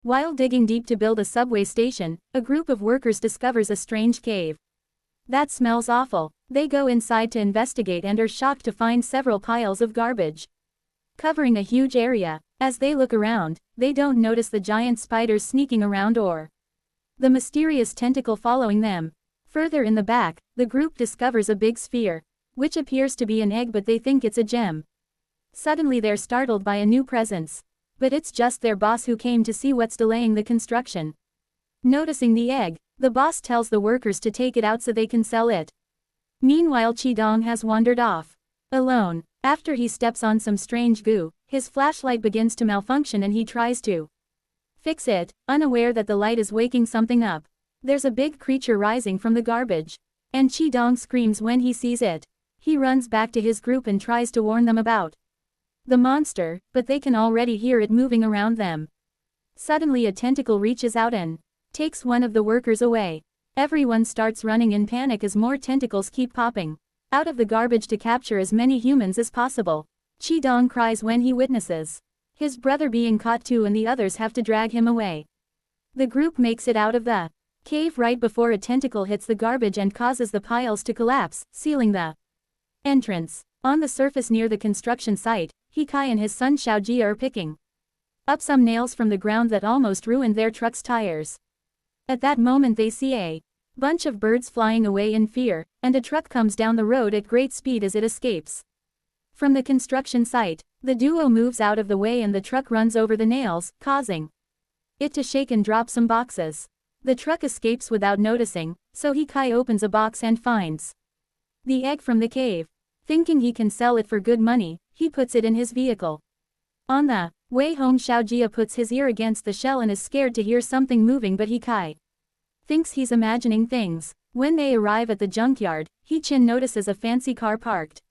While digging deep to build a subway station, a group of workers discovers a strange cave. That smells awful. They go inside to investigate and are shocked to find several piles of garbage covering a huge area. As they look around, they don't notice the giant spiders sneaking around or the mysterious tentacle following them. Further in the back, the group discovers a big sphere, which appears to be an egg, but they think it's a gem. Suddenly they're startled by a new presence. But it's just their boss who came to see what's delaying the construction. Noticing the egg, the boss tells the workers to take it out so they can sell it. Meanwhile, Chi-dong has wandered off alone. After he steps on some strange goo, his flashlight begins to malfunction and he tries to fix it, unaware that the light is waking something up. There's a big creature rising from the garbage, and Chi-dong screams when he sees it. He runs back to his group and tries to warn them about the monster, but they can already hear it moving around them. Suddenly a tentacle reaches out and takes one of the workers away. Everyone starts running in panic as more tentacles keep popping out of the garbage to capture as many humans as possible. Chi-dong cries when he witnesses his brother being caught too, and the others have to drag him away. The group makes it out of the cave right before a tentacle hits the garbage and causes the piles to collapse, sealing the entrance. On the surface near the construction site, Hikai and his son Xiaojia are picking up some nails from the ground that almost ruined their truck's tires. At that moment they see a bunch of birds flying away in fear, and a truck comes down the road at great speed as it escapes from the construction site. The duo moves out of the way and the truck runs over the nails, causing it to shake and drop some boxes. The truck escapes without noticing, so Hikai opens a box and finds the egg from the cave. Thinking he can sell it for good money, he puts it in his vehicle. On the way home, Xiaojia puts his ear against the shell and is scared to hear something moving, but Hikai thinks he's imagining things. When they arrive at the junkyard, He-chin notices a fancy car parked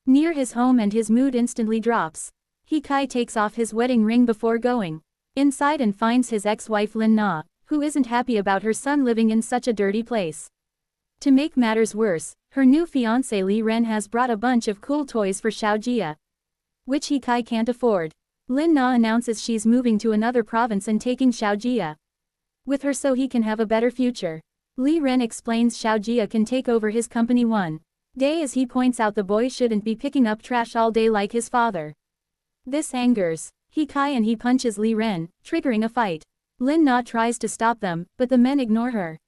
near his home and his mood instantly drops. Hikai takes off his wedding ring before going inside and finds his ex-wife Lin Na, who isn't happy about her son living in such a dirty place. To make matters worse, her new fiancé Li Ren has brought a bunch of cool toys for Xiaojia, which Hikai can't afford. Lin Na announces she's moving to another province and taking Xiaojia with her so he can have a better future. Li Ren explains Xiaojia can take over his company one day, as he points out the boy shouldn't be picking up trash all day like his father. This angers Hikai and he punches Li Ren, triggering a fight. Lin Na tries to stop them, but the men ignore her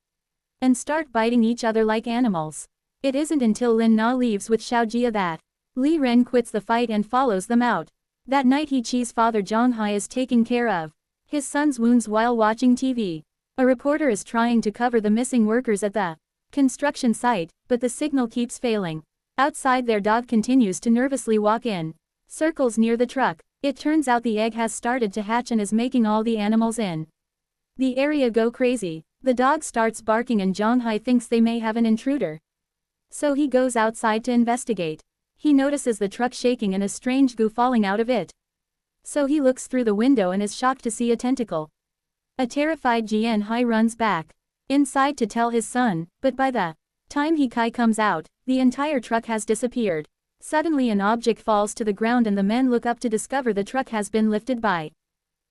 and start biting each other like animals. It isn't until Lin Na leaves with Xiaojia that Li Ren quits the fight and follows them out. That night He-chi's father Zhonghai is taking care of his son's wounds while watching TV. A reporter is trying to cover the missing workers at the construction site, but the signal keeps failing. Outside, their dog continues to nervously walk in circles near the truck. It turns out the egg has started to hatch and is making all the animals in the area go crazy. The dog starts barking and Zhonghai thinks they may have an intruder, so he goes outside to investigate. He notices the truck shaking and a strange goo falling out of it. So he looks through the window and is shocked to see a tentacle. A terrified Jian-hai runs back inside to tell his son, but by the time Hikai comes out, the entire truck has disappeared. Suddenly an object falls to the ground and the men look up to discover the truck has been lifted by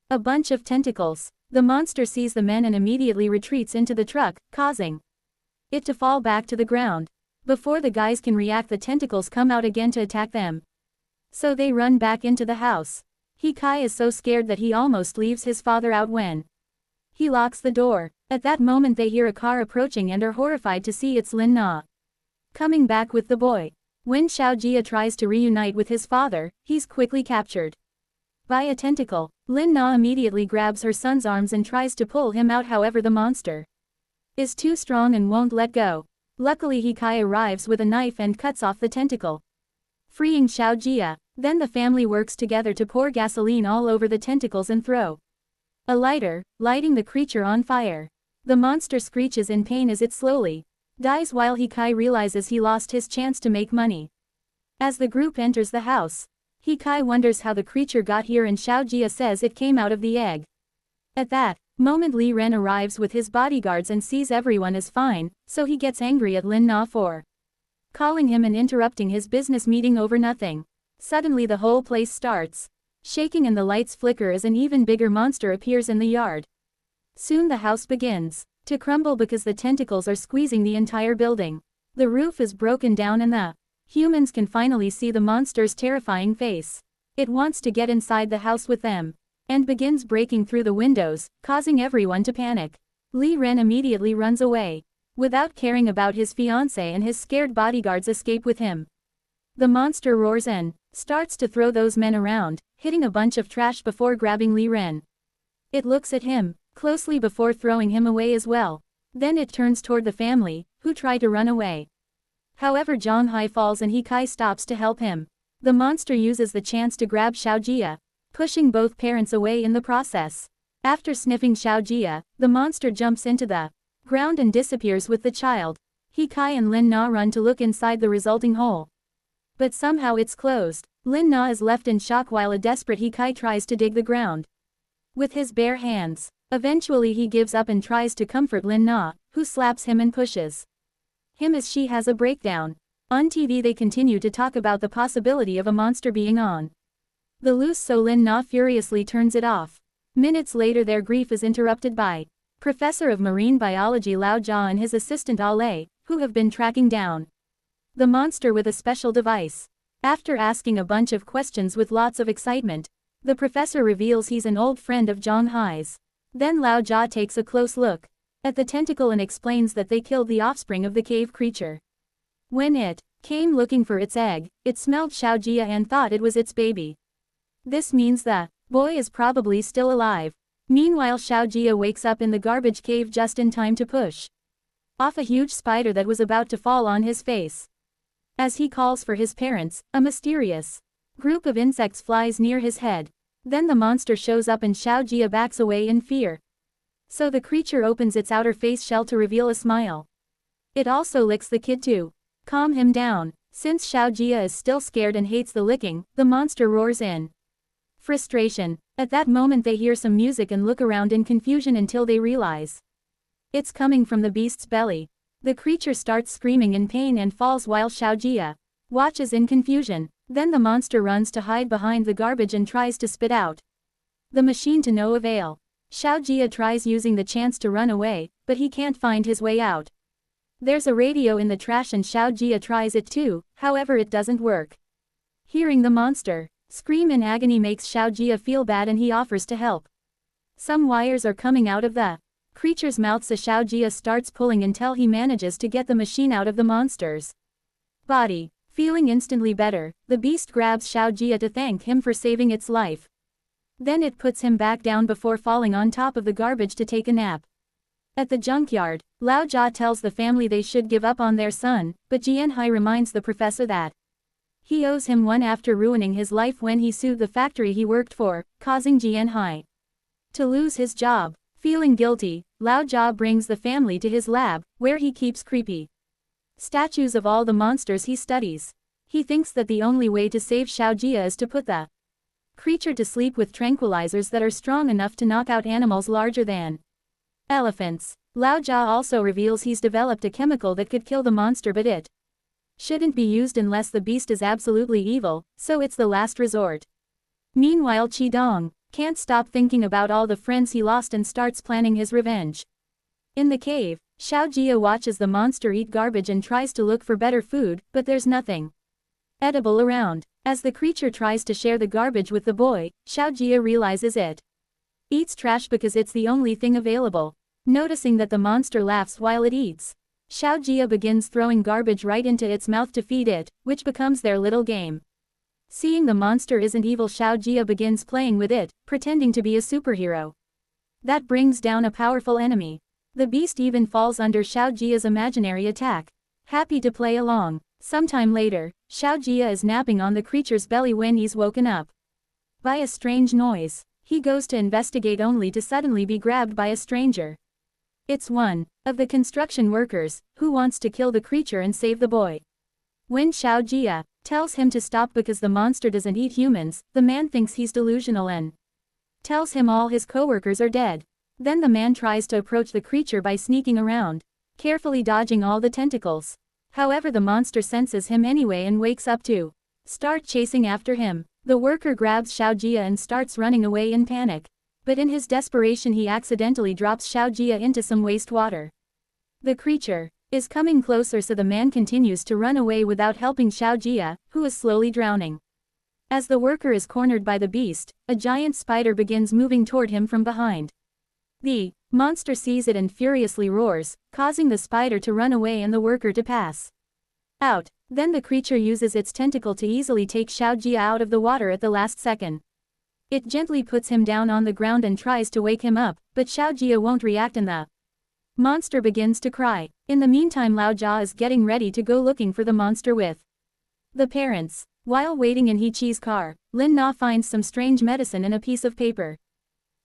a bunch of tentacles. The monster sees the men and immediately retreats into the truck, causing it to fall back to the ground. Before the guys can react, the tentacles come out again to attack them. So they run back into the house. Hikai is so scared that he almost leaves his father out when he locks the door. At that moment they hear a car approaching and are horrified to see it's Lin Na coming back with the boy. When Xiaojia tries to reunite with his father, he's quickly captured by a tentacle. Lin Na immediately grabs her son's arms and tries to pull him out, however the monster is too strong and won't let go. Luckily Hikai arrives with a knife and cuts off the tentacle, freeing Xiaojia. Then the family works together to pour gasoline all over the tentacles and throw a lighter, lighting the creature on fire. The monster screeches in pain as it slowly dies while Hikai realizes he lost his chance to make money. As the group enters the house, Hikai wonders how the creature got here and Xiaojia says it came out of the egg. At that moment Li Ren arrives with his bodyguards and sees everyone is fine, so he gets angry at Lin Na for calling him and interrupting his business meeting over nothing. Suddenly the whole place starts shaking and the lights flicker as an even bigger monster appears in the yard. Soon the house begins to crumble because the tentacles are squeezing the entire building. The roof is broken down and the humans can finally see the monster's terrifying face. It wants to get inside the house with them and begins breaking through the windows, causing everyone to panic. Li Ren immediately runs away. Without caring about his fiancé, and his scared bodyguards escape with him. The monster roars and starts to throw those men around, hitting a bunch of trash before grabbing Li Ren. It looks at him closely before throwing him away as well. Then it turns toward the family, who try to run away. However, Zhang Hai falls and He Kai stops to help him. The monster uses the chance to grab Xiaojia, pushing both parents away in the process. After sniffing Xiaojia, the monster jumps into the ground and disappears with the child. He Kai and Lin Na run to look inside the resulting hole. But somehow it's closed. Lin Na is left in shock while a desperate He Kai tries to dig the ground with his bare hands. Eventually he gives up and tries to comfort Lin Na, who slaps him and pushes him as she has a breakdown. On TV they continue to talk about the possibility of a monster being on the loose, so Lin Na furiously turns it off. Minutes later their grief is interrupted by Professor of Marine Biology Lao Jia and his assistant Ale, who have been tracking down the monster with a special device. After asking a bunch of questions with lots of excitement, the professor reveals he's an old friend of Zhang Hai's. Then Lao Jia takes a close look at the tentacle and explains that they killed the offspring of the cave creature. When it came looking for its egg, it smelled Xiaojia and thought it was its baby. This means the boy is probably still alive. Meanwhile, Xiaojia wakes up in the garbage cave just in time to push off a huge spider that was about to fall on his face. As he calls for his parents, a mysterious group of insects flies near his head. Then the monster shows up and Xiaojia backs away in fear. So the creature opens its outer face shell to reveal a smile. It also licks the kid to calm him down. Since Xiaojia is still scared and hates the licking, the monster roars in frustration. At that moment they hear some music and look around in confusion until they realize it's coming from the beast's belly. The creature starts screaming in pain and falls while Xiaojia watches in confusion. Then the monster runs to hide behind the garbage and tries to spit out the machine to no avail. Xiaojia tries using the chance to run away, but he can't find his way out. There's a radio in the trash and Xiaojia tries it too, however it doesn't work. Hearing the monster scream in agony makes Xiaojia feel bad and he offers to help. Some wires are coming out of the creature's mouth, so Xiaojia starts pulling until he manages to get the machine out of the monster's body. Feeling instantly better, the beast grabs Xiaojia to thank him for saving its life. Then it puts him back down before falling on top of the garbage to take a nap. At the junkyard, Lao Jia tells the family they should give up on their son, but Jianhai reminds the professor that he owes him one after ruining his life when he sued the factory he worked for, causing Jianhai to lose his job. Feeling guilty, Lao Jia brings the family to his lab, where he keeps creepy statues of all the monsters he studies. He thinks that the only way to save Xiaojia is to put the creature to sleep with tranquilizers that are strong enough to knock out animals larger than elephants. Lao Jia also reveals he's developed a chemical that could kill the monster, but it shouldn't be used unless the beast is absolutely evil, so it's the last resort. Meanwhile, Qidong can't stop thinking about all the friends he lost and starts planning his revenge. In the cave, Xiaojia watches the monster eat garbage and tries to look for better food, but there's nothing edible around. As the creature tries to share the garbage with the boy, Xiaojia realizes it eats trash because it's the only thing available. Noticing that the monster laughs while it eats, Xiaojia begins throwing garbage right into its mouth to feed it, which becomes their little game. Seeing the monster isn't evil, Xiaojia begins playing with it, pretending to be a superhero. That brings down a powerful enemy. The beast even falls under Xiaojia's imaginary attack. Happy to play along. Sometime later, Xiaojia is napping on the creature's belly when he's woken up by a strange noise. He goes to investigate only to suddenly be grabbed by a stranger. It's one of the construction workers, who wants to kill the creature and save the boy. When Xiaojia tells him to stop because the monster doesn't eat humans, the man thinks he's delusional and tells him all his coworkers are dead. Then the man tries to approach the creature by sneaking around, carefully dodging all the tentacles. However, the monster senses him anyway and wakes up to start chasing after him. The worker grabs Xiaojia and starts running away in panic. But in his desperation he accidentally drops Xiaojia into some wastewater. The creature is coming closer, so the man continues to run away without helping Xiaojia, who is slowly drowning. As the worker is cornered by the beast, a giant spider begins moving toward him from behind. The monster sees it and furiously roars, causing the spider to run away and the worker to pass out. Then the creature uses its tentacle to easily take Xiaojia out of the water at the last second. It gently puts him down on the ground and tries to wake him up, but Xiaojia won't react and the monster begins to cry. In the meantime, Lao Jia is getting ready to go looking for the monster with the parents. While waiting in He-Chi's car, Lin Na finds some strange medicine in a piece of paper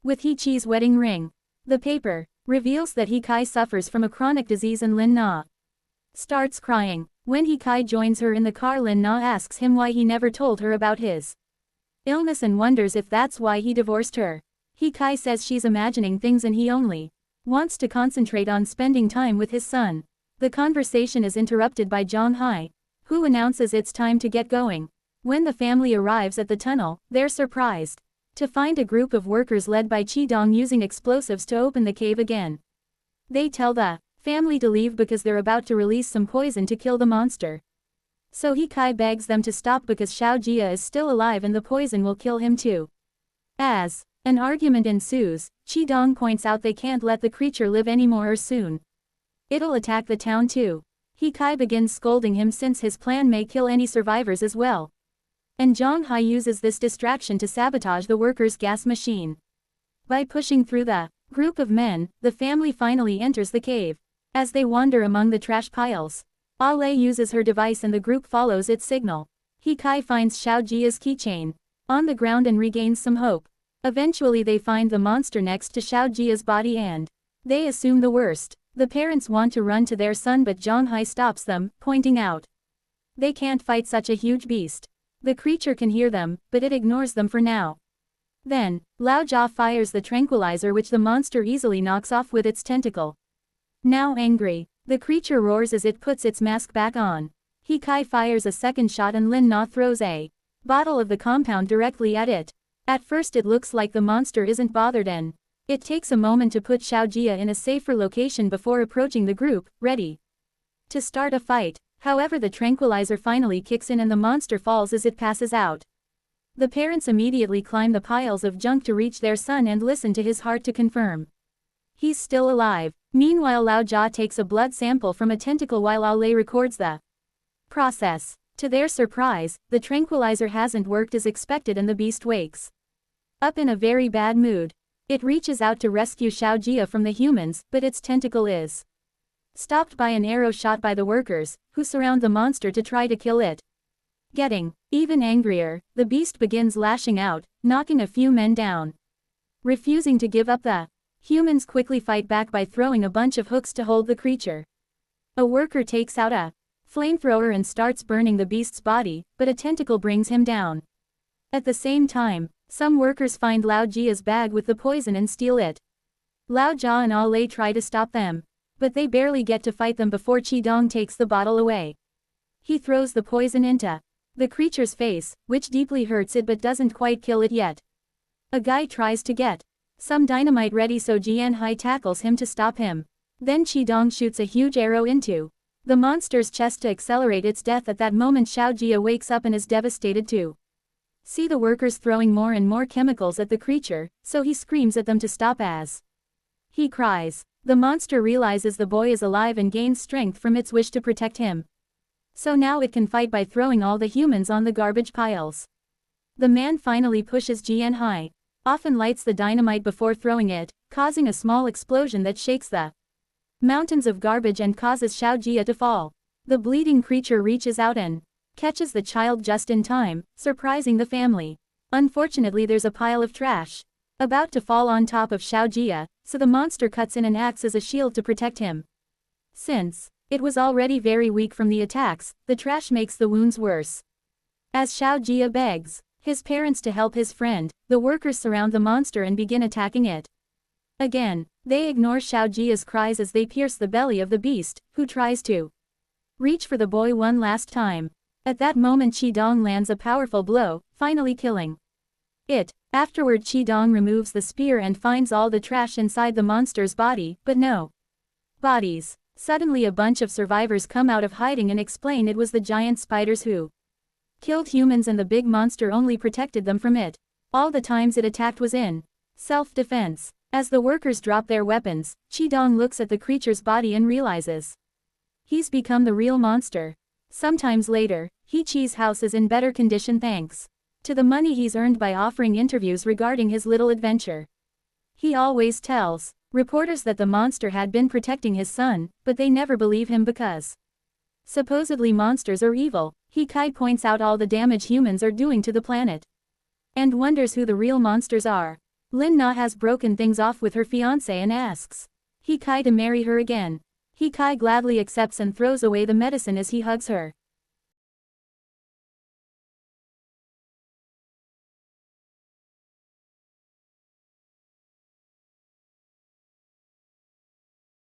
with He-Chi's wedding ring. The paper reveals that He-Kai suffers from a chronic disease and Lin Na starts crying. When He-Kai joins her in the car, Lin Na asks him why he never told her about his illness and wonders if that's why he divorced her. He-Kai says she's imagining things and he only wants to concentrate on spending time with his son. The conversation is interrupted by Zhang Hai, who announces it's time to get going. When the family arrives at the tunnel, they're surprised to find a group of workers led by Qidong using explosives to open the cave again. They tell the family to leave because they're about to release some poison to kill the monster. So He-Kai begs them to stop because Xiaojia is still alive and the poison will kill him too. As an argument ensues, Qidong points out they can't let the creature live anymore or soon it'll attack the town too. He-Kai begins scolding him since his plan may kill any survivors as well. And Zhang Hai uses this distraction to sabotage the workers' gas machine. By pushing through the group of men, the family finally enters the cave. As they wander among the trash piles, Ale uses her device and the group follows its signal. He-Kai finds Xiaojia's keychain on the ground and regains some hope. Eventually they find the monster next to Xiaojia's body and they assume the worst. The parents want to run to their son but Zhang Hai stops them, pointing out they can't fight such a huge beast. The creature can hear them, but it ignores them for now. Then, Lao Jia fires the tranquilizer which the monster easily knocks off with its tentacle. Now angry, the creature roars as it puts its mask back on. He-Kai fires a second shot and Lin Na throws a bottle of the compound directly at it. At first it looks like the monster isn't bothered and it takes a moment to put Xiaojia in a safer location before approaching the group, ready to start a fight. However, the tranquilizer finally kicks in and the monster falls as it passes out. The parents immediately climb the piles of junk to reach their son and listen to his heart to confirm he's still alive. Meanwhile, Lao Jia takes a blood sample from a tentacle while Ale records the process. To their surprise, the tranquilizer hasn't worked as expected and the beast wakes up in a very bad mood. It reaches out to rescue Xiaojia from the humans, but its tentacle is stopped by an arrow shot by the workers, who surround the monster to try to kill it. Getting even angrier, the beast begins lashing out, knocking a few men down. Refusing to give up, the humans quickly fight back by throwing a bunch of hooks to hold the creature. A worker takes out a flamethrower and starts burning the beast's body, but a tentacle brings him down. At the same time, some workers find Lao Jia's bag with the poison and steal it. Lao Jia and Ale try to stop them, but they barely get to fight them before Qidong takes the bottle away. He throws the poison into the creature's face, which deeply hurts it but doesn't quite kill it yet. A guy tries to get some dynamite ready, so Jian Hai tackles him to stop him. Then Qidong shoots a huge arrow into the monster's chest to accelerate its death. At that moment Xiaojia wakes up and is devastated too. See the workers throwing more and more chemicals at the creature, so he screams at them to stop as he cries. The monster realizes the boy is alive and gains strength from its wish to protect him. So now it can fight by throwing all the humans on the garbage piles. The man finally pushes Jian Hai off and lights the dynamite before throwing it, causing a small explosion that shakes the mountains of garbage and causes Xiaojia to fall. The bleeding creature reaches out and catches the child just in time, surprising the family. Unfortunately, there's a pile of trash about to fall on top of Xiaojia, so the monster cuts in and acts as a shield to protect him. Since it was already very weak from the attacks, the trash makes the wounds worse. As Xiaojia begs his parents to help his friend, the workers surround the monster and begin attacking it. Again, they ignore Xiaojia's cries as they pierce the belly of the beast, who tries to reach for the boy one last time. At that moment Qidong lands a powerful blow, finally killing Afterward Chi-dong removes the spear and finds all the trash inside the monster's body, but no bodies. Suddenly a bunch of survivors come out of hiding and explain it was the giant spiders who killed humans and the big monster only protected them from it. All the times it attacked was in self-defense. As the workers drop their weapons, Chi-dong looks at the creature's body and realizes he's become the real monster. Sometimes later, He-chi's house is in better condition thanks to the money he's earned by offering interviews regarding his little adventure. He always tells reporters that the monster had been protecting his son, but they never believe him because supposedly monsters are evil. He-kai points out all the damage humans are doing to the planet and wonders who the real monsters are. Lin-na has broken things off with her fiancé and asks He-kai to marry her again. He-kai gladly accepts and throws away the medicine as he hugs her.